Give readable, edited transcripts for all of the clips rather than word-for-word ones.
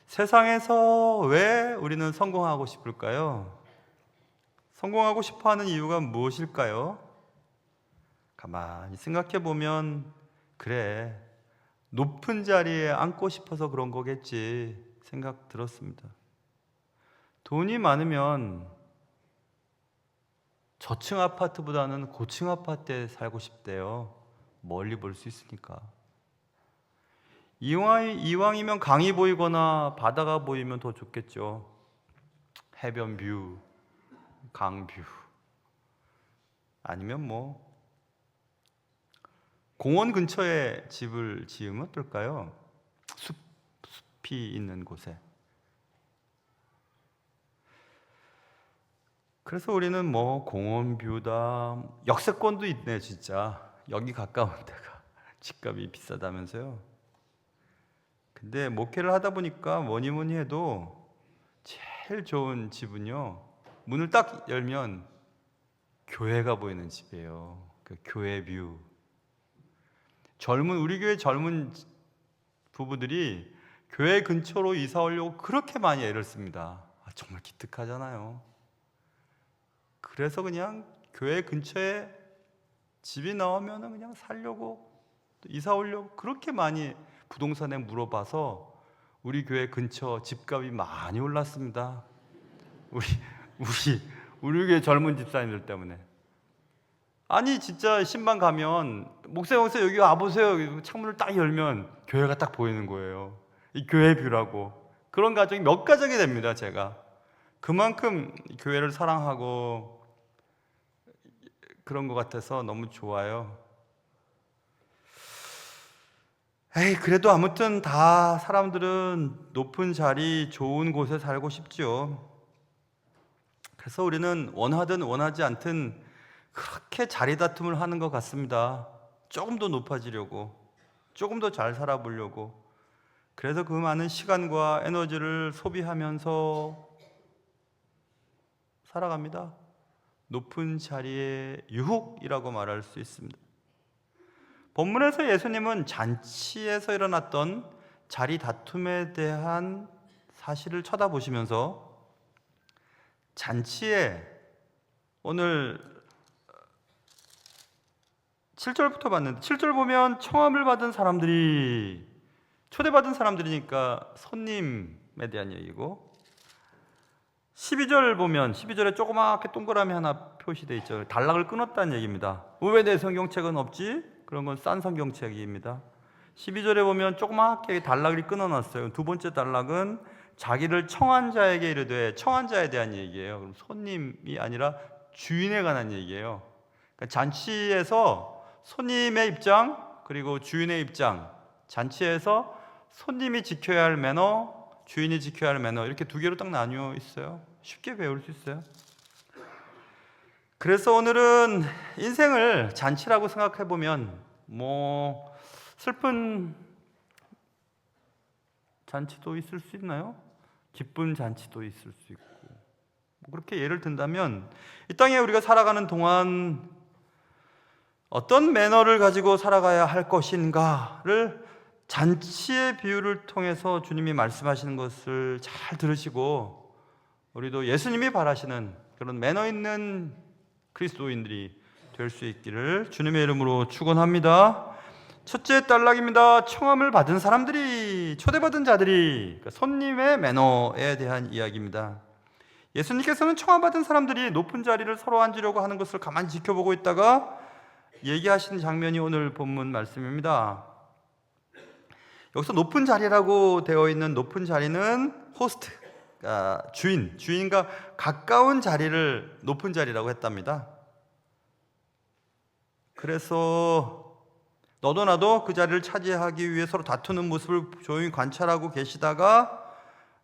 세상에서 왜 우리는 성공하고 싶을까요? 성공하고 싶어 하는 이유가 무엇일까요? 가만히 생각해 보면, 그래, 높은 자리에 앉고 싶어서 그런 거겠지 생각 들었습니다. 돈이 많으면 저층 아파트보다는 고층 아파트에 살고 싶대요. 멀리 볼 수 있으니까. 이왕이면 강이 보이거나 바다가 보이면 더 좋겠죠. 해변 뷰, 강 뷰. 아니면 공원 근처에 집을 지으면 어떨까요? 숲이 있는 곳에. 그래서 우리는 공원 뷰다, 역세권도 있네 진짜. 여기 가까운 데가 집값이 비싸다면서요. 근데 목회를 하다 보니까 뭐니 해도 제일 좋은 집은요, 문을 딱 열면 교회가 보이는 집이에요. 그 교회 뷰. 우리 교회 젊은 부부들이 교회 근처로 이사 오려고 그렇게 많이 애를 씁니다. 정말 기특하잖아요. 그래서 그냥 교회 근처에 집이 나오면 그냥 살려고, 이사 오려고 그렇게 많이 부동산에 물어봐서 우리 교회 근처 집값이 많이 올랐습니다. 우리 교회 젊은 집사님들 때문에. 아니 진짜 신방 가면 목사님 여기 와보세요. 창문을 딱 열면 교회가 딱 보이는 거예요. 이 교회 뷰라고. 그런 가정이 몇 가정이 됩니다. 제가 그만큼 교회를 사랑하고 그런 것 같아서 너무 좋아요. 그래도 아무튼 다 사람들은 높은 자리, 좋은 곳에 살고 싶죠. 그래서 우리는 원하든 원하지 않든 그렇게 자리 다툼을 하는 것 같습니다. 조금 더 높아지려고, 조금 더 잘 살아보려고. 그래서 그 많은 시간과 에너지를 소비하면서 살아갑니다. 높은 자리의 유혹이라고 말할 수 있습니다. 본문에서 예수님은 잔치에서 일어났던 자리 다툼에 대한 사실을 쳐다보시면서 잔치에, 오늘 7절부터 봤는데 7절 보면 청함을 받은 사람들이, 초대받은 사람들이니까 손님에 대한 얘기고, 12절 보면 12절에 조그맣게 동그라미 하나 표시되어 있죠. 단락을 끊었다는 얘기입니다. 왜 내 성경책은 없지? 그런 건 싼 성경책입니다. 12절에 보면 조그맣게 단락을 끊어놨어요. 두 번째 단락은 자기를 청한 자에게 이르되, 청한 자에 대한 얘기예요. 그럼 손님이 아니라 주인에 관한 얘기예요. 그러니까 잔치에서 손님의 입장 그리고 주인의 입장, 잔치에서 손님이 지켜야 할 매너, 주인이 지켜야 할 매너, 이렇게 두 개로 딱 나뉘어 있어요. 쉽게 배울 수 있어요. 그래서 오늘은 인생을 잔치라고 생각해 보면 슬픈 잔치도 있을 수 있나요? 기쁜 잔치도 있을 수 있고, 그렇게 예를 든다면 이 땅에 우리가 살아가는 동안 어떤 매너를 가지고 살아가야 할 것인가를 잔치의 비유를 통해서 주님이 말씀하시는 것을 잘 들으시고, 우리도 예수님이 바라시는 그런 매너 있는 그리스도인들이 될 수 있기를 주님의 이름으로 축원합니다. 첫째 단락입니다. 청함을 받은 사람들이, 초대받은 자들이, 그러니까 손님의 매너에 대한 이야기입니다. 예수님께서는 청함받은 사람들이 높은 자리를 서로 앉으려고 하는 것을 가만히 지켜보고 있다가 얘기하신 장면이 오늘 본문 말씀입니다. 여기서 높은 자리라고 되어 있는 높은 자리는 호스트, 그러니까 주인과 가까운 자리를 높은 자리라고 했답니다. 그래서 너도 나도 그 자리를 차지하기 위해 서로 다투는 모습을 조용히 관찰하고 계시다가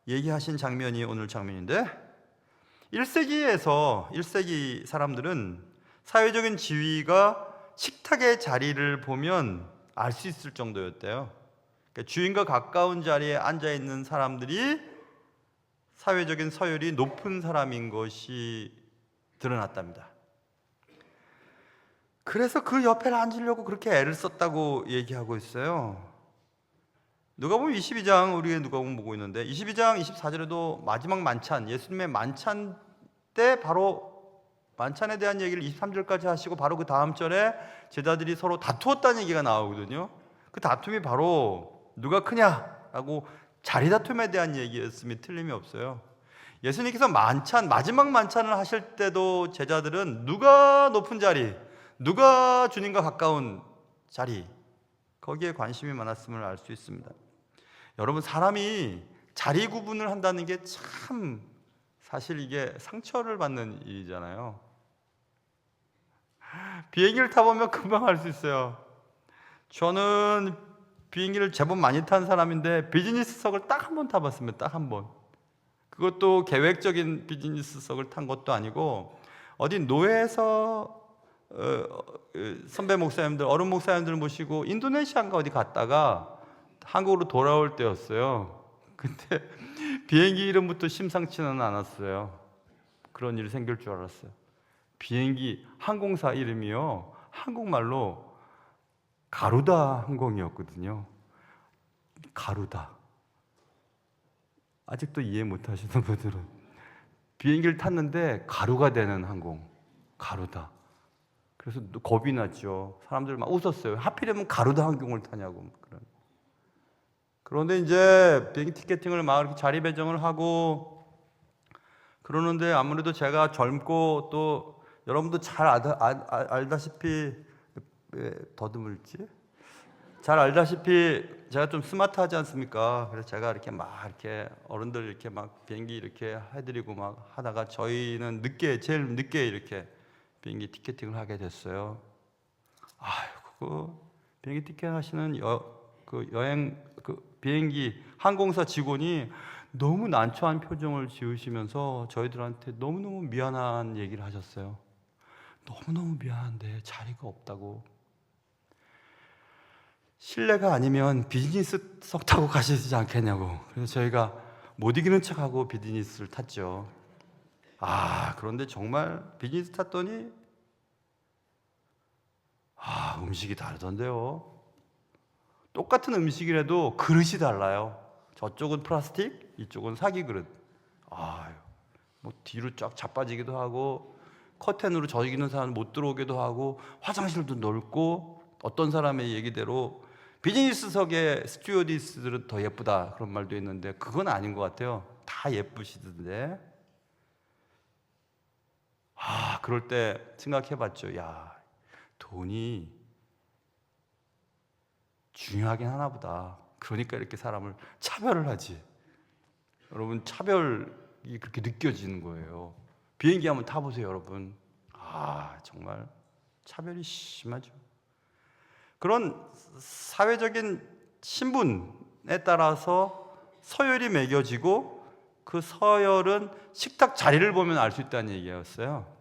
얘기하신 장면이 오늘 장면인데, 1세기 사람들은 사회적인 지위가 식탁의 자리를 보면 알 수 있을 정도였대요. 그러니까 주인과 가까운 자리에 앉아 있는 사람들이 사회적인 서열이 높은 사람인 것이 드러났답니다. 그래서 그 옆에 앉으려고 그렇게 애를 썼다고 얘기하고 있어요. 누가복음 22장, 우리가 누가복음 보고 있는데 22장 24절에도 마지막 만찬, 예수님의 만찬 때 바로 만찬에 대한 얘기를 23절까지 하시고 바로 그 다음 절에 제자들이 서로 다투었다는 얘기가 나오거든요. 그 다툼이 바로 누가 크냐라고 자리 다툼에 대한 얘기였음이 틀림이 없어요. 예수님께서 만찬, 마지막 만찬을 하실 때도 제자들은 누가 높은 자리, 누가 주님과 가까운 자리, 거기에 관심이 많았음을 알 수 있습니다. 여러분, 사람이 자리 구분을 한다는 게 참 사실 이게 상처를 받는 일이잖아요. 비행기를 타보면 금방 알 수 있어요. 저는 비행기를 제법 많이 탄 사람인데 비즈니스석을 딱 한 번 타봤습니다. 딱 한 번. 그것도 계획적인 비즈니스석을 탄 것도 아니고 어디 노회에서 선배 목사님들, 어른 목사님들 모시고 인도네시아인가 어디 갔다가 한국으로 돌아올 때였어요. 근데 비행기 이름부터 심상치는 않았어요. 그런 일이 생길 줄 알았어요. 비행기 항공사 이름이요, 한국말로 가루다 항공이었거든요. 가루다. 아직도 이해 못 하시는 분들은 비행기를 탔는데 가루가 되는 항공, 가루다. 그래서 겁이 났죠. 사람들 막 웃었어요. 하필이면 가루다 항공을 타냐고. 그런데 이제 비행기 티켓팅을 막 이렇게 자리 배정을 하고 그러는데 아무래도 제가 젊고 또 여러분도 잘 알다시피, 왜 더듬을지? 잘 알다시피 제가 좀 스마트하지 않습니까? 그래서 제가 이렇게 막 이렇게 어른들 이렇게 막 비행기 이렇게 해드리고 막 하다가 저희는 제일 늦게 이렇게 비행기 티켓팅을 하게 됐어요. 아이고, 비행기 티켓 하시는 비행기 항공사 직원이 너무 난처한 표정을 지으시면서 저희들한테 너무너무 미안한 얘기를 하셨어요. 너무너무 미안한데 자리가 없다고. 실례가 아니면 비즈니스석 타고 가시지 않겠냐고. 그래서 저희가 못 이기는 척하고 비즈니스를 탔죠. 그런데 정말 비즈니스 탔더니 음식이 다르던데요. 똑같은 음식이라도 그릇이 달라요. 저쪽은 플라스틱, 이쪽은 사기 그릇. 뭐 뒤로 쫙 자빠지기도 하고 커튼으로 저기는 사람 못 들어오기도 하고 화장실도 넓고 어떤 사람의 얘기대로 비즈니스석의 스튜어디스들은 더 예쁘다 그런 말도 있는데 그건 아닌 것 같아요. 다 예쁘시던데. 그럴 때 생각해봤죠. 야, 돈이 중요하긴 하나 보다. 그러니까 이렇게 사람을 차별을 하지. 여러분, 차별이 그렇게 느껴지는 거예요. 비행기 한번 타보세요, 여러분. 정말 차별이 심하죠. 그런 사회적인 신분에 따라서 서열이 매겨지고 그 서열은 식탁 자리를 보면 알 수 있다는 얘기였어요.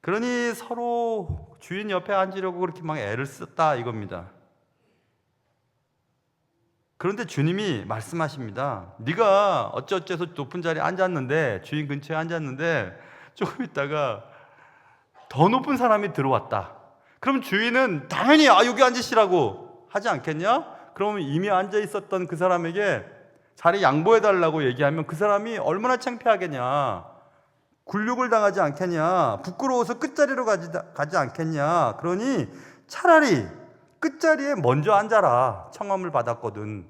그러니 서로 주인 옆에 앉으려고 그렇게 막 애를 썼다 이겁니다. 그런데 주님이 말씀하십니다. 네가 어쩌어째서 높은 자리에 앉았는데, 주인 근처에 앉았는데 조금 있다가 더 높은 사람이 들어왔다. 그럼 주인은 당연히 여기 앉으시라고 하지 않겠냐? 그러면 이미 앉아 있었던 그 사람에게 자리 양보해달라고 얘기하면 그 사람이 얼마나 창피하겠냐, 굴욕을 당하지 않겠냐, 부끄러워서 끝자리로 가지 않겠냐. 그러니 차라리 끝자리에 먼저 앉아라. 청함을 받았거든.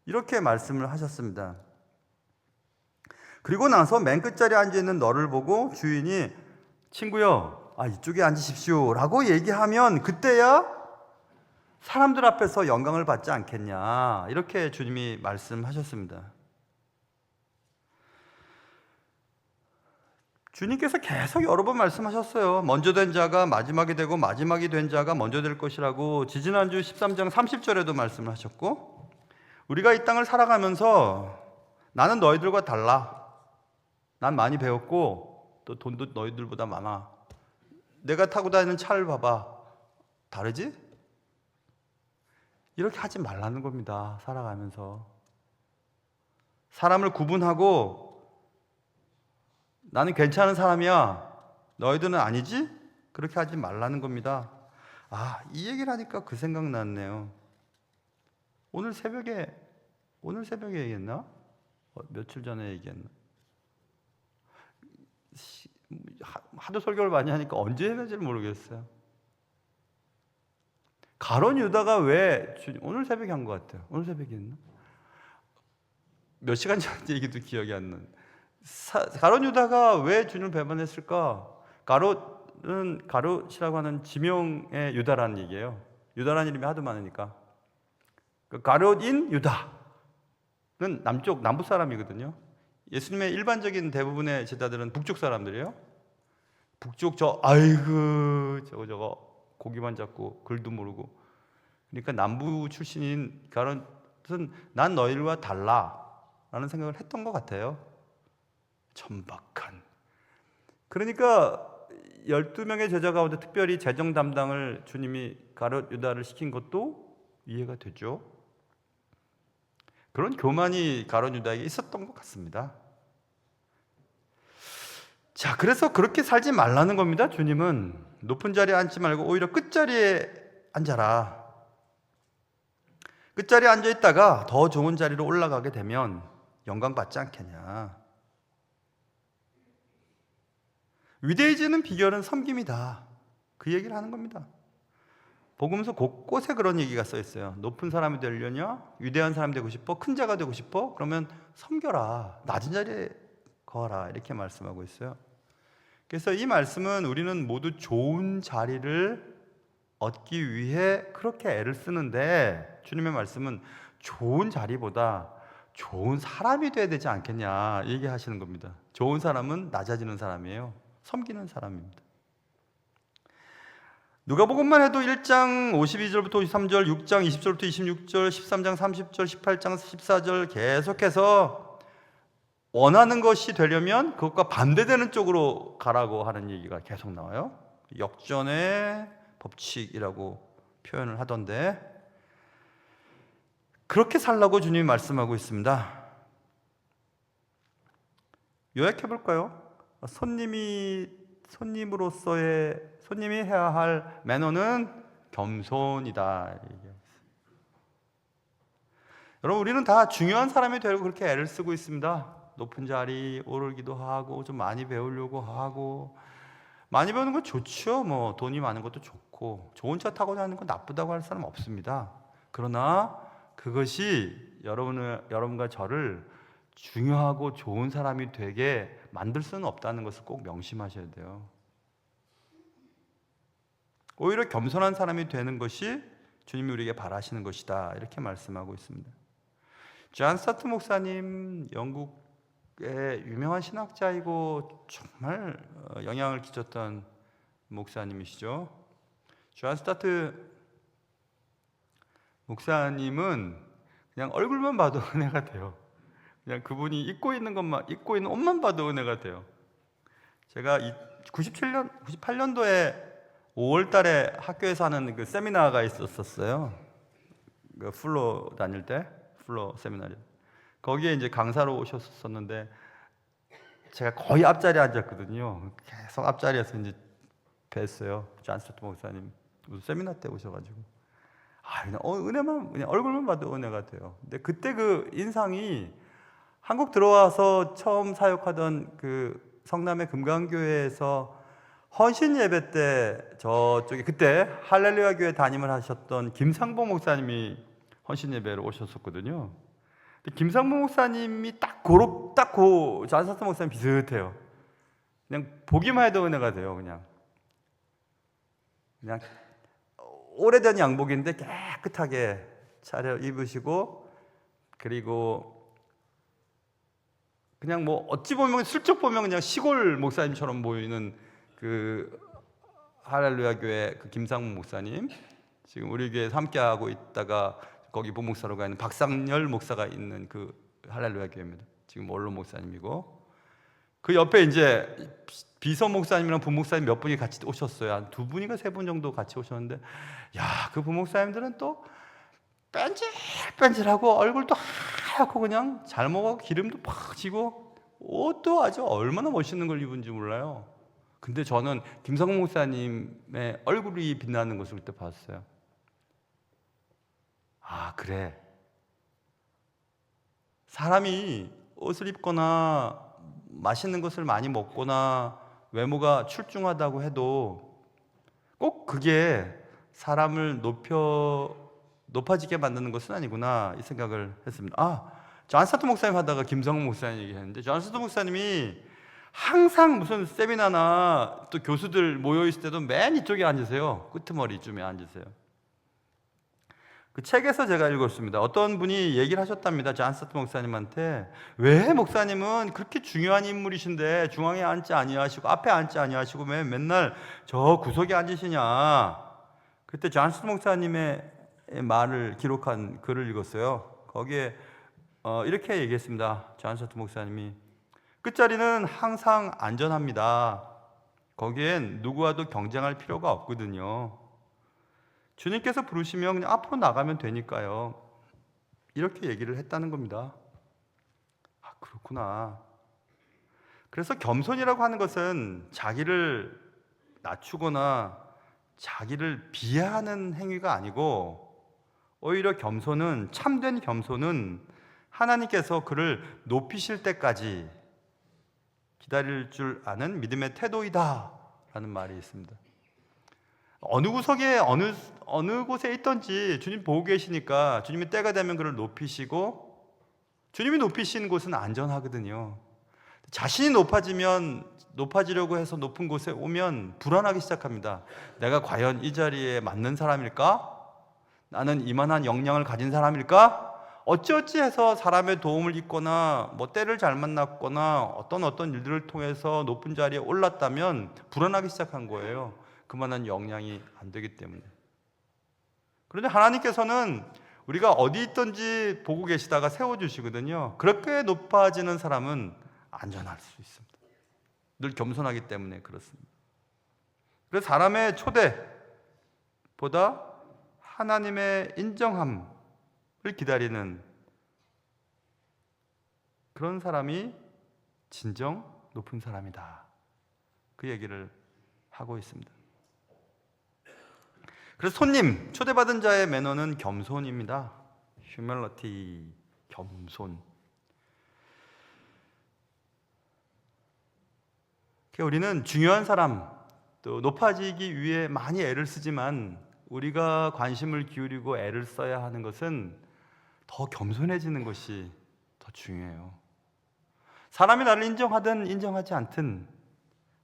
이렇게 말씀을 하셨습니다. 그리고 나서 맨 끝자리에 앉아있는 너를 보고 주인이 친구요, 이쪽에 앉으십시오 라고 얘기하면 그때야 사람들 앞에서 영광을 받지 않겠냐. 이렇게 주님이 말씀하셨습니다. 주님께서 계속 여러 번 말씀하셨어요. 먼저 된 자가 마지막이 되고 마지막이 된 자가 먼저 될 것이라고 지지난주 13장 30절에도 말씀을 하셨고, 우리가 이 땅을 살아가면서 나는 너희들과 달라. 난 많이 배웠고 또 돈도 너희들보다 많아. 내가 타고 다니는 차를 봐봐. 다르지? 이렇게 하지 말라는 겁니다. 살아가면서 사람을 구분하고 나는 괜찮은 사람이야, 너희들은 아니지? 그렇게 하지 말라는 겁니다. 이 얘기를 하니까 그 생각 났네요. 오늘 새벽에 얘기했나? 며칠 전에 얘기했나? 하도 설교를 많이 하니까 언제 했는지 모르겠어요. 가룟 유다가 왜 오늘 새벽에 한 것 같아요. 오늘 새벽에 했나? 몇 시간 전 얘기도 기억이 안 나는. 가룟 유다가 왜 주님을 배반했을까? 가롯이라고 하는 지명의 유다라는 얘기예요. 유다라는 이름이 하도 많으니까. 가롯인 유다는 남부 사람이거든요. 예수님의 일반적인 대부분의 제자들은 북쪽 사람들이에요. 북쪽 저거 고기만 잡고 글도 모르고. 그러니까 남부 출신인 가롯은 난 너희들과 달라라는 생각을 했던 것 같아요. 천박한. 그러니까 12명의 제자 가운데 특별히 재정 담당을 주님이 가롯 유다를 시킨 것도 이해가 되죠. 그런 교만이 가롯 유다에게 있었던 것 같습니다. 자, 그래서 그렇게 살지 말라는 겁니다. 주님은 높은 자리에 앉지 말고 오히려 끝자리에 앉아라. 끝자리에 앉아 있다가 더 좋은 자리로 올라가게 되면 영광 받지 않겠냐. 위대해지는 비결은 섬김이다. 그 얘기를 하는 겁니다. 복음서 곳곳에 그런 얘기가 써 있어요. 높은 사람이 되려냐? 위대한 사람이 되고 싶어? 큰 자가 되고 싶어? 그러면 섬겨라. 낮은 자리에 거하라. 이렇게 말씀하고 있어요. 그래서 이 말씀은 우리는 모두 좋은 자리를 얻기 위해 그렇게 애를 쓰는데, 주님의 말씀은 좋은 자리보다 좋은 사람이 돼야 되지 않겠냐 얘기하시는 겁니다. 좋은 사람은 낮아지는 사람이에요. 섬기는 사람입니다. 누가복음만 해도 1장 52절부터 53절, 6장 20절부터 26절, 13장 30절, 18장 14절 계속해서 원하는 것이 되려면 그것과 반대되는 쪽으로 가라고 하는 얘기가 계속 나와요. 역전의 법칙이라고 표현을 하던데, 그렇게 살라고 주님이 말씀하고 있습니다. 요약해 볼까요? 손님이 해야 할 매너는 겸손이다. 여러분, 우리는 다 중요한 사람이 되려고 그렇게 애를 쓰고 있습니다. 높은 자리 오르기도 하고, 좀 많이 배우려고 하고. 많이 배우는 건 좋죠. 뭐 돈이 많은 것도 좋고, 좋은 차 타고 다니는 건 나쁘다고 할 사람 없습니다. 그러나 그것이 여러분과 저를 중요하고 좋은 사람이 되게 만들 수는 없다는 것을 꼭 명심하셔야 돼요. 오히려 겸손한 사람이 되는 것이 주님이 우리에게 바라시는 것이다. 이렇게 말씀하고 있습니다. 존 스타트 목사님, 영국의 유명한 신학자이고 정말 영향을 끼쳤던 목사님이시죠. 존 스타트 목사님은 그냥 얼굴만 봐도 은혜가 돼요. 그냥 그분이 입고 있는 옷만 봐도 은혜가 돼요. 제가 98년도에 5월 달에 학교에서 하는 그 세미나가 있었어요. 그 플로 다닐 때, 플로 세미나를. 거기에 이제 강사로 오셨었는데, 제가 거의 앞자리에 앉았거든요. 계속 앞자리에서 이제 뵀어요. 존 스타트 목사님. 세미나 때 오셔가지고. 그냥 그냥 얼굴만 봐도 은혜가 돼요. 근데 그때 그 인상이 한국 들어와서 처음 사역하던 그 성남의 금강교회에서 헌신 예배 때 저쪽에 그때 할렐루야 교회 담임을 하셨던 김상봉 목사님이 헌신 예배로 오셨었거든요. 김상봉 목사님이 딱 존 스타트 목사님 비슷해요. 그냥 보기만 해도 은혜가 돼요. 그냥 오래된 양복인데 깨끗하게 차려 입으시고, 그리고 그냥 뭐 어찌 보면 슬쩍 보면 그냥 시골 목사님처럼 보이는 그 할렐루야 교회 그 김상문 목사님, 지금 우리 교회에서 함께하고 있다가 거기 부목사로 가 있는 박상열 목사가 있는 그 할렐루야 교회입니다. 지금 원로 목사님이고, 그 옆에 이제 비서 목사님이랑 부목사님 몇 분이 같이 오셨어요. 한 두 분인가 세 분 정도 같이 오셨는데, 그 부목사님들은 또 뺀질뺀질하고 얼굴도 하얗고 그냥 잘 먹고 기름도 팍 지고 옷도 아주 얼마나 멋있는 걸 입은지 몰라요. 근데 저는 김성국 목사님의 얼굴이 빛나는 것을 그때 봤어요. 아, 그래. 사람이 옷을 입거나 맛있는 것을 많이 먹거나 외모가 출중하다고 해도 꼭 그게 사람을 높아지게 만드는 것은 아니구나, 이 생각을 했습니다. 존 스타트 목사님 하다가 김성국 목사님 얘기했는데, 존 스타트 목사님이 항상 무슨 세미나나 또 교수들 모여있을 때도 맨 이쪽에 앉으세요. 끄트머리쯤에 앉으세요. 그 책에서 제가 읽었습니다. 어떤 분이 얘기를 하셨답니다. 존 스타트 목사님한테. 왜 목사님은 그렇게 중요한 인물이신데 중앙에 앉지 아니하시고 앞에 앉지 아니하시고 왜 맨날 저 구석에 앉으시냐. 그때 존 스타트 목사님의 말을 기록한 글을 읽었어요. 거기에 이렇게 얘기했습니다. 존 스타트 목사님이 끝자리는 항상 안전합니다. 거기엔 누구와도 경쟁할 필요가 없거든요. 주님께서 부르시면 그냥 앞으로 나가면 되니까요. 이렇게 얘기를 했다는 겁니다. 그렇구나. 그래서 겸손이라고 하는 것은 자기를 낮추거나 자기를 비하하는 행위가 아니고, 오히려 겸손은, 참된 겸손은 하나님께서 그를 높이실 때까지 기다릴 줄 아는 믿음의 태도이다 라는 말이 있습니다. 어느 구석에 어느 곳에 있든지 주님 보고 계시니까 주님이 때가 되면 그를 높이시고, 주님이 높이신 곳은 안전하거든요. 자신이 높아지려고 해서 높은 곳에 오면 불안하기 시작합니다. 내가 과연 이 자리에 맞는 사람일까? 나는 이만한 역량을 가진 사람일까? 어찌어찌 해서 사람의 도움을 입거나 때를 잘 만났거나 어떤 일들을 통해서 높은 자리에 올랐다면 불안하기 시작한 거예요. 그만한 역량이 안 되기 때문에. 그런데 하나님께서는 우리가 어디 있든지 보고 계시다가 세워주시거든요. 그렇게 높아지는 사람은 안전할 수 있습니다. 늘 겸손하기 때문에 그렇습니다. 그래서 사람의 초대보다 하나님의 인정함을 기다리는 그런 사람이 진정 높은 사람이다, 그 얘기를 하고 있습니다. 그래서 초대받은 자의 매너는 겸손입니다. humility, 겸손. 우리는 중요한 사람, 또 높아지기 위해 많이 애를 쓰지만 우리가 관심을 기울이고 애를 써야 하는 것은 더 겸손해지는 것이 더 중요해요. 사람이 나를 인정하든 인정하지 않든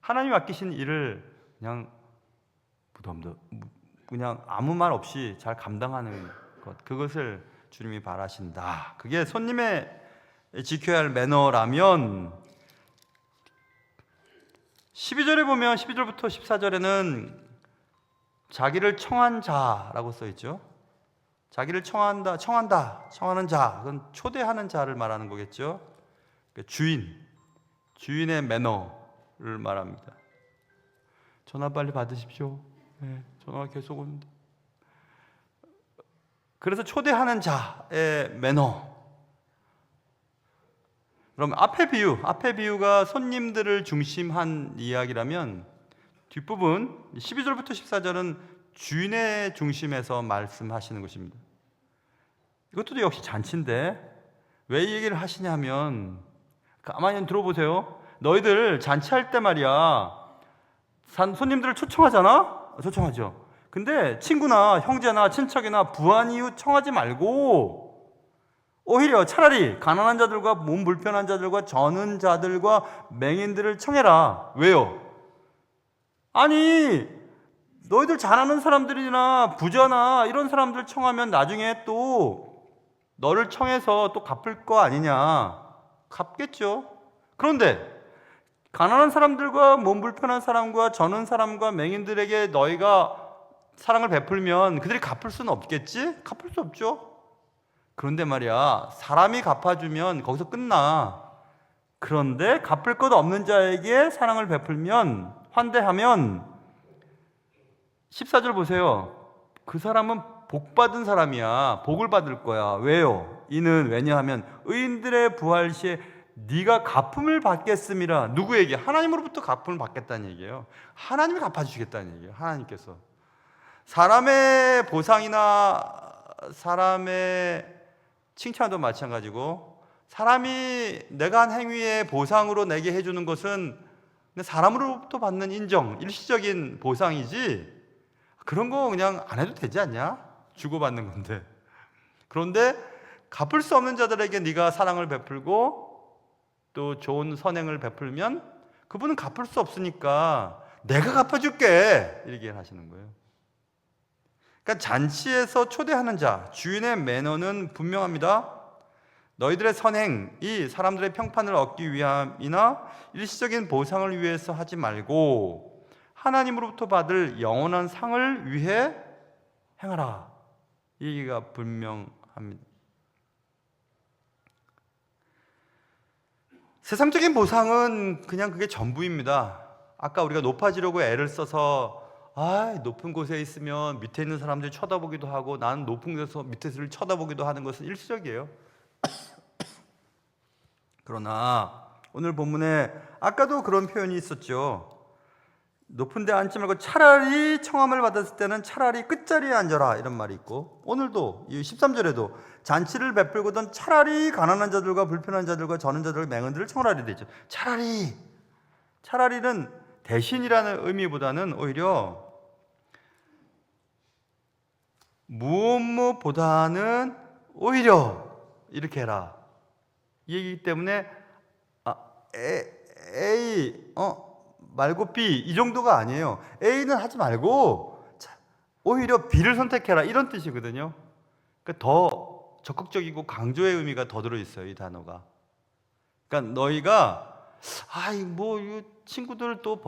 하나님이 맡기신 일을 그냥 아무 말 없이 잘 감당하는 것, 그것을 주님이 바라신다. 그게 손님의 지켜야 할 매너라면, 12절에 보면 12절부터 14절에는 자기를 청한 자라고 써있죠. 자기를 청하는 자, 그건 초대하는 자를 말하는 거겠죠. 주인의 매너를 말합니다. 전화 빨리 받으십시오. 네, 전화가 계속 오는데. 그래서 초대하는 자의 매너. 그럼 앞의 비유가 손님들을 중심한 이야기라면, 뒷부분 12절부터 14절은 주인의 중심에서 말씀하시는 것입니다. 이것도 역시 잔치인데 왜 이 얘기를 하시냐면, 가만히 들어보세요. 너희들 잔치할 때 말이야, 손님들을 초청하죠. 근데 친구나 형제나 친척이나 부한 이웃 청하지 말고 오히려 차라리 가난한 자들과 몸 불편한 자들과 저는 자들과 맹인들을 청해라. 왜요? 아니, 너희들 잘하는 사람들이나 부자나 이런 사람들 청하면 나중에 또 너를 청해서 또 갚을 거 아니냐. 갚겠죠. 그런데 가난한 사람들과 몸 불편한 사람과 저는 사람과 맹인들에게 너희가 사랑을 베풀면 그들이 갚을 수는 없겠지? 갚을 수 없죠. 그런데 말이야, 사람이 갚아주면 거기서 끝나. 그런데 갚을 것 없는 자에게 사랑을 베풀면, 환대하면, 14절 보세요. 그 사람은 복받은 사람이야. 복을 받을 거야. 왜요? 이는 왜냐하면 의인들의 부활 시에 네가 갚음을 받겠음이라. 누구에게? 하나님으로부터 갚음을 받겠다는 얘기예요. 하나님이 갚아주시겠다는 얘기예요. 하나님께서. 사람의 보상이나 사람의 칭찬도 마찬가지고, 사람이 내가 한 행위의 보상으로 내게 해주는 것은 사람으로부터 받는 인정, 일시적인 보상이지, 그런 거 그냥 안 해도 되지 않냐? 주고받는 건데. 그런데 갚을 수 없는 자들에게 네가 사랑을 베풀고 또 좋은 선행을 베풀면 그분은 갚을 수 없으니까 내가 갚아줄게, 이렇게 하시는 거예요. 그러니까 잔치에서 초대하는 자, 주인의 매너는 분명합니다. 너희들의 선행이 사람들의 평판을 얻기 위함이나 일시적인 보상을 위해서 하지 말고 하나님으로부터 받을 영원한 상을 위해 행하라. 이 얘기가 분명합니다. 세상적인 보상은 그냥 그게 전부입니다. 아까 우리가 높아지려고 애를 써서 높은 곳에 있으면 밑에 있는 사람들이 쳐다보기도 하고 나는 높은 곳에서 밑에서를 쳐다보기도 하는 것은 일시적이에요. 그러나 오늘 본문에 아까도 그런 표현이 있었죠. 높은 데 앉지 말고 차라리 청함을 받았을 때는 차라리 끝자리에 앉아라, 이런 말이 있고, 오늘도 이 13절에도 잔치를 베풀거든 차라리 가난한 자들과 불편한 자들과 저는 자들과 맹인들을 청하라 되죠. 차라리는 대신이라는 의미보다는 오히려 무엇보다는 오히려 이렇게 해라, 이 얘기이기 때문에 A 말고 B, 이 정도가 아니에요. A는 하지 말고 오히려 B를 선택해라, 이런 뜻이거든요. 그러니까 더 적극적이고 강조의 의미가 더 들어있어요, 이 단어가. 그러니까 너희가 이 친구들 또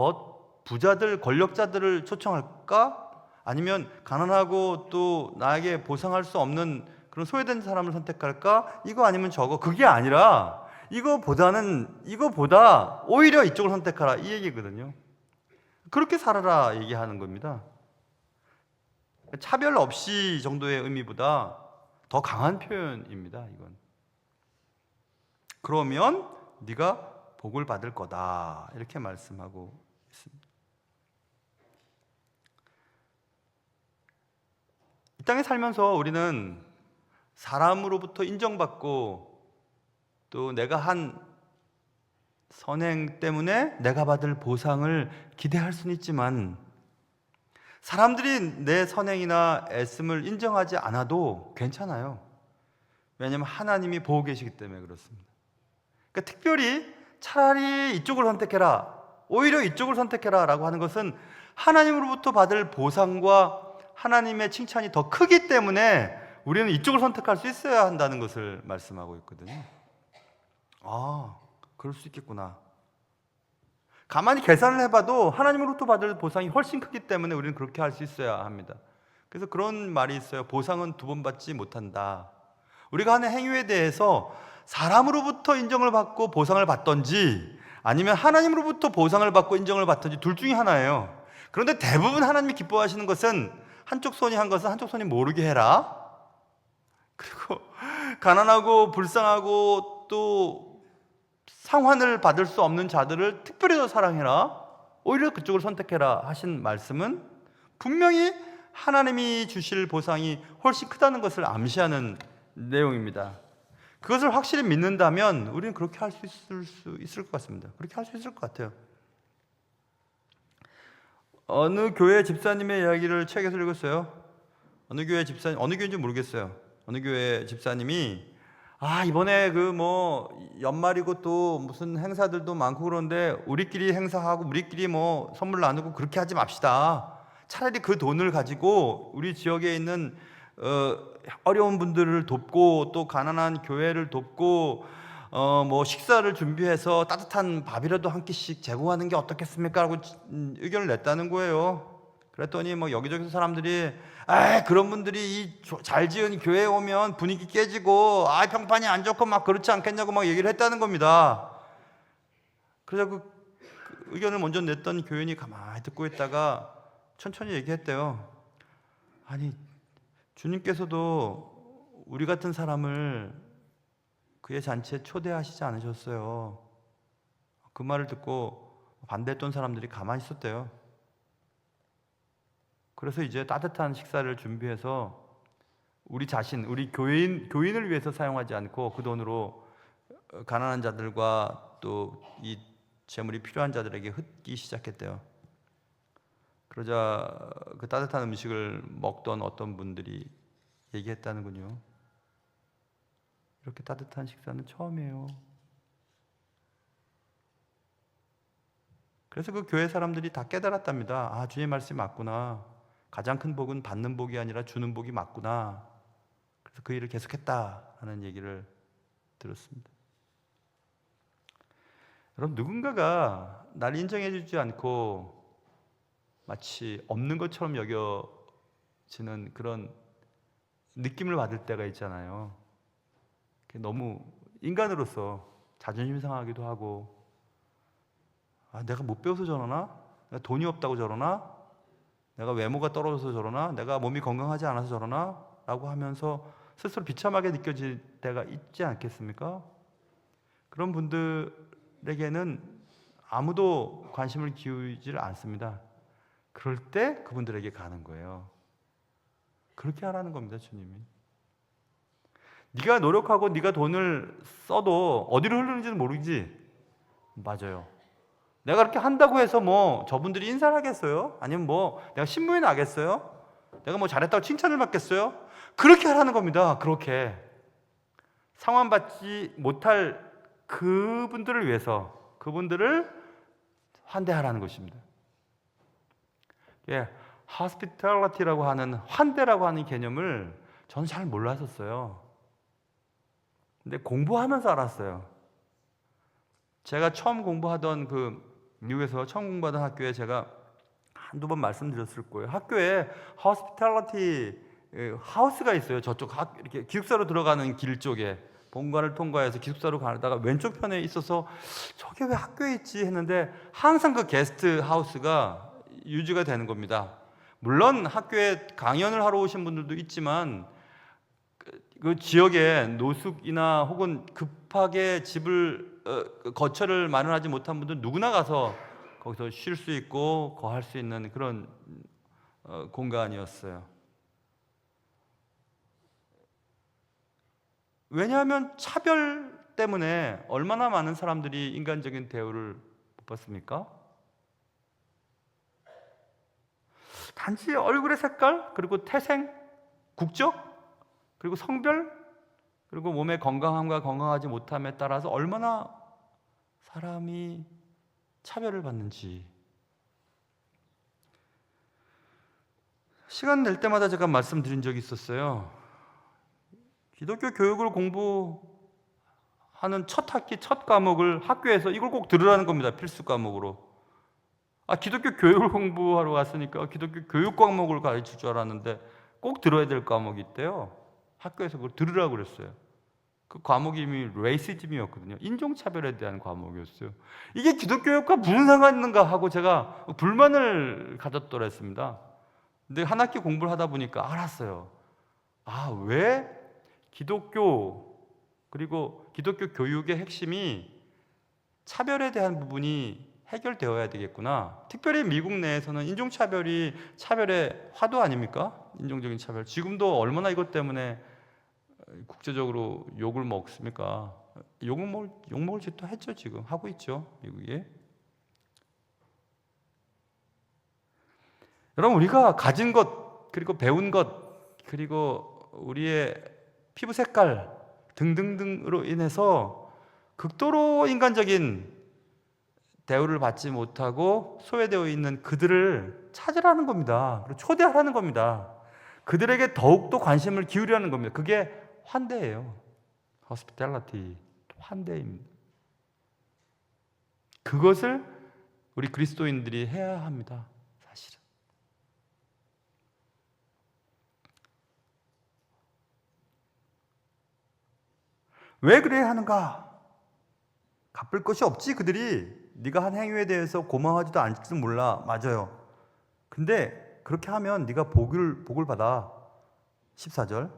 부자들, 권력자들을 초청할까? 아니면 가난하고 또 나에게 보상할 수 없는 그런 소외된 사람을 선택할까? 이거 아니면 저거. 그게 아니라 이거보다 오히려 이쪽을 선택하라, 이 얘기거든요. 그렇게 살아라 얘기하는 겁니다. 차별 없이 정도의 의미보다 더 강한 표현입니다, 이건. 그러면 네가 복을 받을 거다, 이렇게 말씀하고 있습니다. 이 땅에 살면서 우리는 사람으로부터 인정받고 또 내가 한 선행 때문에 내가 받을 보상을 기대할 수는 있지만, 사람들이 내 선행이나 애씀을 인정하지 않아도 괜찮아요. 왜냐하면 하나님이 보고 계시기 때문에 그렇습니다. 그러니까 특별히 차라리 이쪽을 선택해라, 오히려 이쪽을 선택해라 라고 하는 것은 하나님으로부터 받을 보상과 하나님의 칭찬이 더 크기 때문에 우리는 이쪽을 선택할 수 있어야 한다는 것을 말씀하고 있거든요. 그럴 수 있겠구나. 가만히 계산을 해봐도 하나님으로부터 받을 보상이 훨씬 크기 때문에 우리는 그렇게 할 수 있어야 합니다. 그래서 그런 말이 있어요. 보상은 두 번 받지 못한다. 우리가 하는 행위에 대해서 사람으로부터 인정을 받고 보상을 받던지 아니면 하나님으로부터 보상을 받고 인정을 받던지 둘 중에 하나예요. 그런데 대부분 하나님이 기뻐하시는 것은 한쪽 손이 한 것은 한쪽 손이 모르게 해라. 그리고 가난하고 불쌍하고 또 상환을 받을 수 없는 자들을 특별히 더 사랑해라, 오히려 그쪽을 선택해라 하신 말씀은 분명히 하나님이 주실 보상이 훨씬 크다는 것을 암시하는 내용입니다. 그것을 확실히 믿는다면 우리는 그렇게 할 수 있을 것 같습니다. 그렇게 할 수 있을 것 같아요. 어느 교회 집사님의 이야기를 책에서 읽었어요. 어느 교회인지 모르겠어요. 어느 교회 집사님이 이번에 연말이고 또 무슨 행사들도 많고 그런데 우리끼리 행사하고 우리끼리 선물 나누고 그렇게 하지 맙시다. 차라리 그 돈을 가지고 우리 지역에 있는 어려운 분들을 돕고 또 가난한 교회를 돕고 식사를 준비해서 따뜻한 밥이라도 한 끼씩 제공하는 게 어떻겠습니까? 라고 의견을 냈다는 거예요. 그랬더니 여기저기서 사람들이 그런 분들이 잘 지은 교회에 오면 분위기 깨지고 평판이 안 좋고 그렇지 않겠냐고 얘기를 했다는 겁니다. 그래서 그 의견을 먼저 냈던 교인이 가만히 듣고 있다가 천천히 얘기했대요. 주님께서도 우리 같은 사람을 그의 잔치에 초대하시지 않으셨어요. 그 말을 듣고 반대했던 사람들이 가만히 있었대요. 그래서 이제 따뜻한 식사를 준비해서 우리 자신, 우리 교인을 위해서 사용하지 않고 그 돈으로 가난한 자들과 또 이 재물이 필요한 자들에게 흩기 시작했대요. 그러자 그 따뜻한 음식을 먹던 어떤 분들이 얘기했다는군요. 이렇게 따뜻한 식사는 처음이에요. 그래서 그 교회 사람들이 다 깨달았답니다. 아, 주님 말씀이 맞구나. 가장 큰 복은 받는 복이 아니라 주는 복이 맞구나. 그래서 그 일을 계속했다라는 얘기를 들었습니다. 여러분, 누군가가 날 인정해 주지 않고 마치 없는 것처럼 여겨지는 그런 느낌을 받을 때가 있잖아요. 너무 인간으로서 자존심 상하기도 하고, 아, 내가 못 배워서 저러나? 내가 돈이 없다고 저러나? 내가 외모가 떨어져서 저러나? 내가 몸이 건강하지 않아서 저러나? 라고 하면서 스스로 비참하게 느껴질 때가 있지 않겠습니까? 그런 분들에게는 아무도 관심을 기울이질 않습니다. 그럴 때 그분들에게 가는 거예요. 그렇게 하라는 겁니다, 주님이. 네가 노력하고 네가 돈을 써도 어디로 흐르는지는 모르지. 맞아요. 내가 그렇게 한다고 해서 뭐 저분들이 인사를 하겠어요? 아니면 뭐 내가 신문에 나겠어요? 내가 뭐 잘했다고 칭찬을 받겠어요? 그렇게 하라는 겁니다. 그렇게 상환받지 못할 그분들을 위해서 그분들을 환대하라는 것입니다. 예, hospitality라고 하는 환대라고 하는 개념을 저는 잘 몰랐었어요. 근데 공부하면서 알았어요. 제가 처음 공부하던 미국에서 처음 공부하던 학교에 제가 한두 번 말씀드렸을 거예요. 학교에 hospitality 하우스가 있어요. 저쪽 이렇게 기숙사로 들어가는 길 쪽에 본관을 통과해서 기숙사로 가다가 왼쪽 편에 있어서 저게 왜 학교에 있지 했는데 항상 그 게스트 하우스가 유지가 되는 겁니다. 물론 학교에 강연을 하러 오신 분들도 있지만 그 지역에 노숙이나 혹은 급하게 집을 거처를 마련하지 못한 분들 누구나 가서 거기서 쉴 수 있고 거할 수 있는 그런 공간이었어요. 왜냐하면 차별 때문에 얼마나 많은 사람들이 인간적인 대우를 못 받습니까? 단지 얼굴의 색깔, 그리고 태생, 국적, 그리고 성별, 그리고 몸의 건강함과 건강하지 못함에 따라서 얼마나 사람이 차별을 받는지. 시간 낼 때마다 제가 말씀드린 적이 있었어요. 기독교 교육을 공부하는 첫 학기, 첫 과목을 학교에서 이걸 꼭 들으라는 겁니다. 필수 과목으로. 아, 기독교 교육을 공부하러 갔으니까 기독교 교육 과목을 가르칠 줄 알았는데 꼭 들어야 될 과목이 있대요. 학교에서 그걸 들으라고 그랬어요. 그 과목 이름이 레이시즘이었거든요. 인종차별에 대한 과목이었어요. 이게 기독교육과 무슨 상관이 있는가 하고 제가 불만을 가졌더랬습니다. 근데 한 학기 공부를 하다 보니까 알았어요. 아, 왜 기독교 그리고 기독교 교육의 핵심이 차별에 대한 부분이 해결되어야 되겠구나. 특별히 미국 내에서는 인종차별이 차별의 화두 아닙니까? 인종적인 차별. 지금도 얼마나 이것 때문에 국제적으로 욕을 먹습니까? 욕먹을 짓도 했죠. 지금 하고 있죠. 미국이. 여러분, 우리가 가진 것 그리고 배운 것 그리고 우리의 피부 색깔 등등등으로 인해서 극도로 인간적인 대우를 받지 못하고 소외되어 있는 그들을 찾으라는 겁니다. 그리고 초대하라는 겁니다. 그들에게 더욱더 관심을 기울이라는 겁니다. 그게 환대예요. hospitality, 환대입니다. 그것을 우리 그리스도인들이 해야 합니다. 사실은. 왜 그래야 하는가? 갚을 것이 없지. 그들이 네가 한 행위에 대해서 고마워하지도 않을지도 몰라. 맞아요. 근데 그렇게 하면 네가 복을 받아. 14절.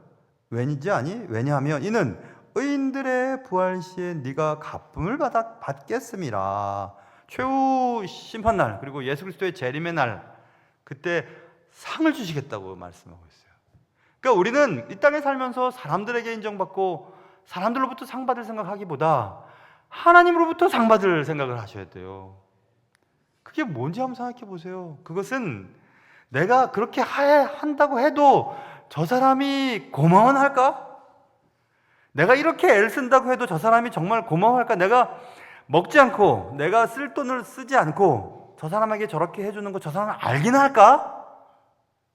왠지 아니? 왜냐하면 이는 의인들의 부활 시에 네가 갚음을 받겠음이라. 최후 심판날, 그리고 예수 그리스도의 재림의 날, 그때 상을 주시겠다고 말씀하고 있어요. 그러니까 우리는 이 땅에 살면서 사람들에게 인정받고 사람들로부터 상 받을 생각하기보다 하나님으로부터 상 받을 생각을 하셔야 돼요. 그게 뭔지 한번 생각해 보세요. 그것은 내가 그렇게 한다고 해도 저 사람이 고마워는 할까? 내가 이렇게 애를 쓴다고 해도 저 사람이 정말 고마워할까? 내가 먹지 않고 내가 쓸 돈을 쓰지 않고 저 사람에게 저렇게 해주는 거 저 사람은 알긴 할까?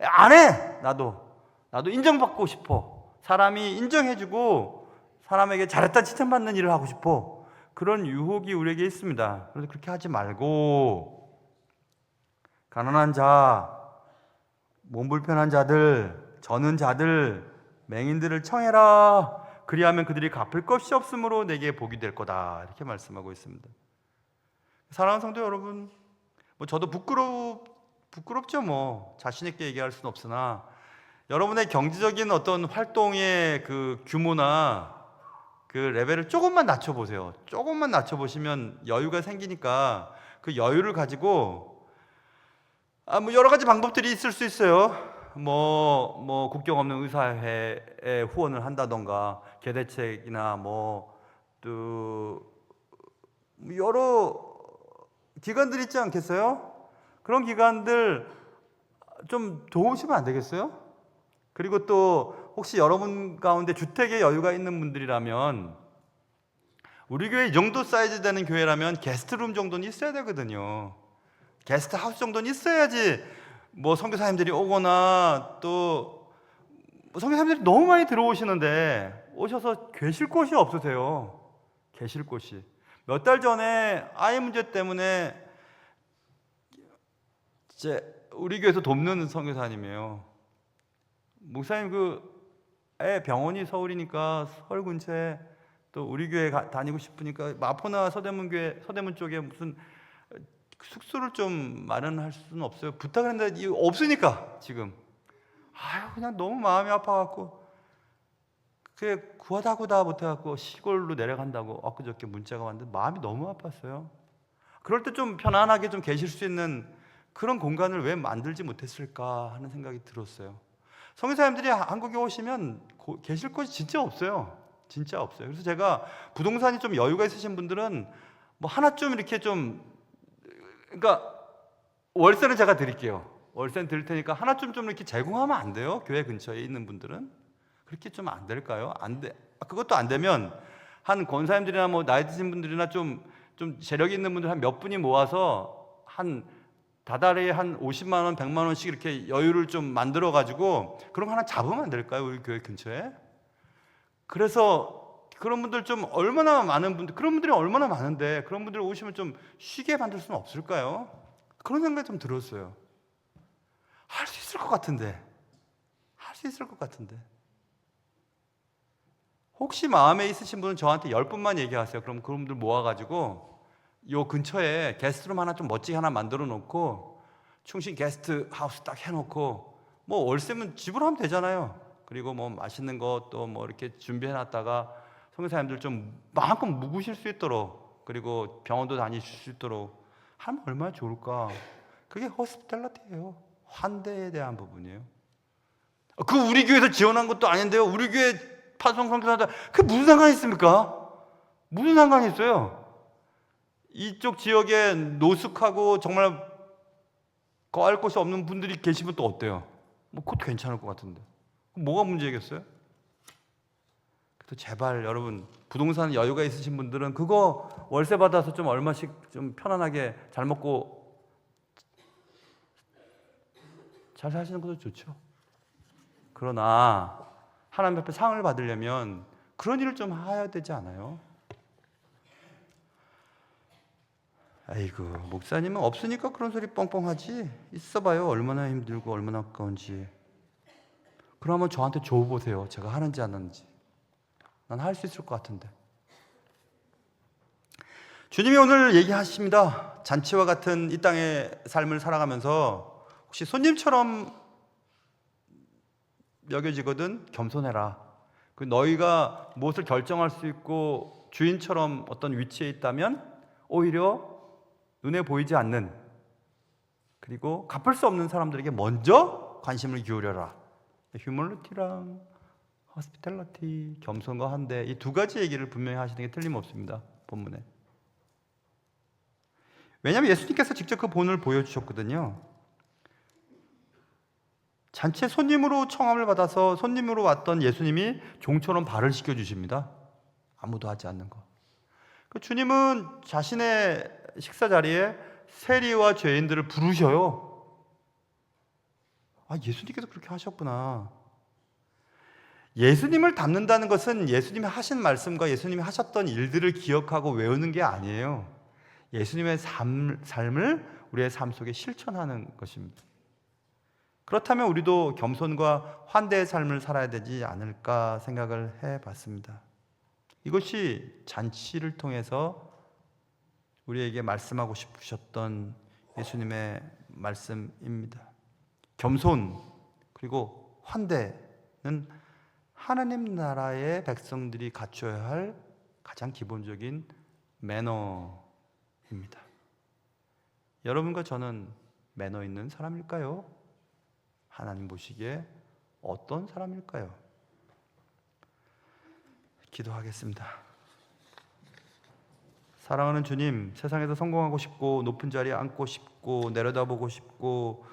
안 해! 나도 인정받고 싶어. 사람이 인정해주고 사람에게 잘했다 칭찬받는 일을 하고 싶어. 그런 유혹이 우리에게 있습니다. 그래서 그렇게 하지 말고 가난한 자, 몸 불편한 자들, 저는 자들, 맹인들을 청해라. 그리하면 그들이 갚을 것이 없으므로 내게 복이 될 거다. 이렇게 말씀하고 있습니다. 사랑하는 성도 여러분, 저도 부끄럽죠. 자신 있게 얘기할 수는 없으나 여러분의 경제적인 어떤 활동의 그 규모나 그 레벨을 조금만 낮춰보세요. 조금만 낮춰보시면 여유가 생기니까 그 여유를 가지고 여러 가지 방법들이 있을 수 있어요. 국경 없는 의사회에 후원을 한다던가 개대책이나 또 여러 기관들 있지 않겠어요? 그런 기관들 좀 도우시면 안 되겠어요? 그리고 또 혹시 여러분 가운데 주택에 여유가 있는 분들이라면 우리 교회 이 정도 사이즈 되는 교회라면 게스트룸 정도는 있어야 되거든요. 게스트 하우스 정도는 있어야지 선교사님들이 오거나 또 선교사님들이 너무 많이 들어오시는데 오셔서 계실 곳이 없으세요. 계실 곳이. 몇 달 전에 아이 문제 때문에 우리 교회에서 돕는 선교사님이에요. 목사님 애 병원이 서울이니까 서울 근처에 또 우리 교회 다니고 싶으니까 마포나 서대문 쪽에 무슨 숙소를 좀 마련할 수는 없어요? 부탁을 했는데 없으니까 지금 그냥 너무 마음이 아파갖고 그게 구하다 못해갖고 시골로 내려간다고 엊그저께 문자가 왔는데 마음이 너무 아팠어요. 그럴 때 좀 편안하게 좀 계실 수 있는 그런 공간을 왜 만들지 못했을까 하는 생각이 들었어요. 선교사님들이 한국에 오시면 계실 곳이 진짜 없어요. 진짜 없어요. 그래서 제가 부동산이 좀 여유가 있으신 분들은 하나쯤 이렇게 그러니까 월세는 제가 드릴게요. 월세는 드릴 테니까 하나쯤 좀 이렇게 제공하면 안 돼요? 교회 근처에 있는 분들은 그렇게 좀 안 될까요? 안 돼. 그것도 안 되면 한 권사님들이나 나이 드신 분들이나 좀 재력이 있는 분들 한 몇 분이 모아서 다달이 한 50만 원, 100만 원씩 이렇게 여유를 좀 만들어 가지고 그런 거 하나 잡으면 안 될까요? 우리 교회 근처에. 그래서 그런 분들 그런 분들이 얼마나 많은데 그런 분들 오시면 좀 쉬게 만들 수는 없을까요? 그런 생각이 좀 들었어요. 할 수 있을 것 같은데. 혹시 마음에 있으신 분은 저한테 10분만 얘기하세요. 그럼 그런 분들 모아가지고 요 근처에 게스트룸 하나 좀 멋지게 하나 만들어 놓고 충신 게스트 하우스 딱 해놓고 월세면 지불하면 되잖아요. 그리고 맛있는 거 또 이렇게 준비해 놨다가 선교사님들 좀 마음껏 묵으실 수 있도록 그리고 병원도 다니실 수 있도록 하면 얼마나 좋을까. 그게 호스피탈리티예요. 환대에 대한 부분이에요. 우리 교회에서 지원한 것도 아닌데요. 우리 교회 파송 선교사들 그게 무슨 상관이 있습니까? 무슨 상관이 있어요? 이쪽 지역에 노숙하고 정말 거할 곳이 없는 분들이 계시면 또 어때요? 그것도 괜찮을 것 같은데 뭐가 문제겠어요? 그래서 제발 여러분 부동산 여유가 있으신 분들은 그거 월세 받아서 좀 얼마씩 좀 편안하게 잘 먹고 잘 사시는 것도 좋죠. 그러나 하나님 앞에 상을 받으려면 그런 일을 좀 해야 되지 않아요? 아이고 목사님은 없으니까 그런 소리 뻥뻥 하지. 있어봐요 얼마나 힘들고 얼마나 아까운지. 그럼 한번 저한테 줘보세요. 제가 하는지 안 하는지. 난 할 수 있을 것 같은데. 주님이 오늘 얘기하십니다. 잔치와 같은 이 땅의 삶을 살아가면서 혹시 손님처럼 여겨지거든 겸손해라. 너희가 무엇을 결정할 수 있고 주인처럼 어떤 위치에 있다면 오히려 눈에 보이지 않는, 그리고 갚을 수 없는 사람들에게 먼저 관심을 기울여라. 휴머니티랑 호스피탈리티, 겸손과 환대, 이 두 가지 얘기를 분명히 하시는 게 틀림없습니다, 본문에. 왜냐하면 예수님께서 직접 그 본을 보여주셨거든요. 잔치에 손님으로 청함을 받아서 손님으로 왔던 예수님이 종처럼 발을 씻겨주십니다. 아무도 하지 않는 거. 주님은 자신의 식사 자리에 세리와 죄인들을 부르셔요. 예수님께서 그렇게 하셨구나. 예수님을 닮는다는 것은 예수님이 하신 말씀과 예수님이 하셨던 일들을 기억하고 외우는 게 아니에요. 예수님의 삶을 우리의 삶 속에 실천하는 것입니다. 그렇다면 우리도 겸손과 환대의 삶을 살아야 되지 않을까 생각을 해봤습니다. 이것이 잔치를 통해서 우리에게 말씀하고 싶으셨던 예수님의 말씀입니다. 겸손 그리고 환대는 하나님 나라의 백성들이 갖춰야 할 가장 기본적인 매너입니다. 여러분과 저는 매너 있는 사람일까요? 하나님 보시기에 어떤 사람일까요? 기도하겠습니다. 사랑하는 주님, 세상에서 성공하고 싶고 높은 자리에 앉고 싶고 내려다보고 싶고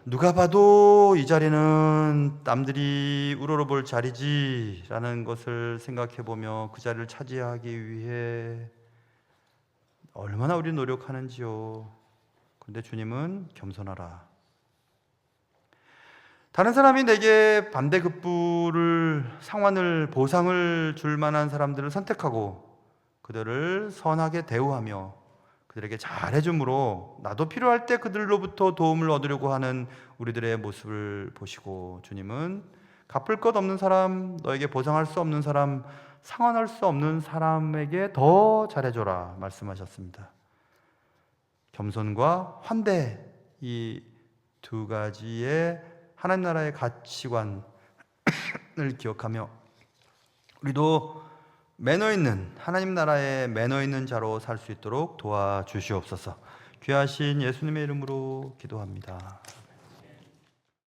누가 봐도 이 자리는 남들이 우러러볼 자리지라는 것을 생각해보며 그 자리를 차지하기 위해 얼마나 우리 노력하는지요. 그런데 주님은 겸손하라. 다른 사람이 내게 반대급부를, 상환을, 보상을 줄 만한 사람들을 선택하고 그들을 선하게 대우하며 그들에게 잘해줌으로 나도 필요할 때 그들로부터 도움을 얻으려고 하는 우리들의 모습을 보시고 주님은 갚을 것 없는 사람, 너에게 보상할 수 없는 사람, 상환할 수 없는 사람에게 더 잘해줘라 말씀하셨습니다. 겸손과 환대, 이 두 가지의 하나님 나라의 가치관을 기억하며 우리도 매너 있는, 하나님 나라의 매너 있는 자로 살 수 있도록 도와주시옵소서. 귀하신 예수님의 이름으로 기도합니다.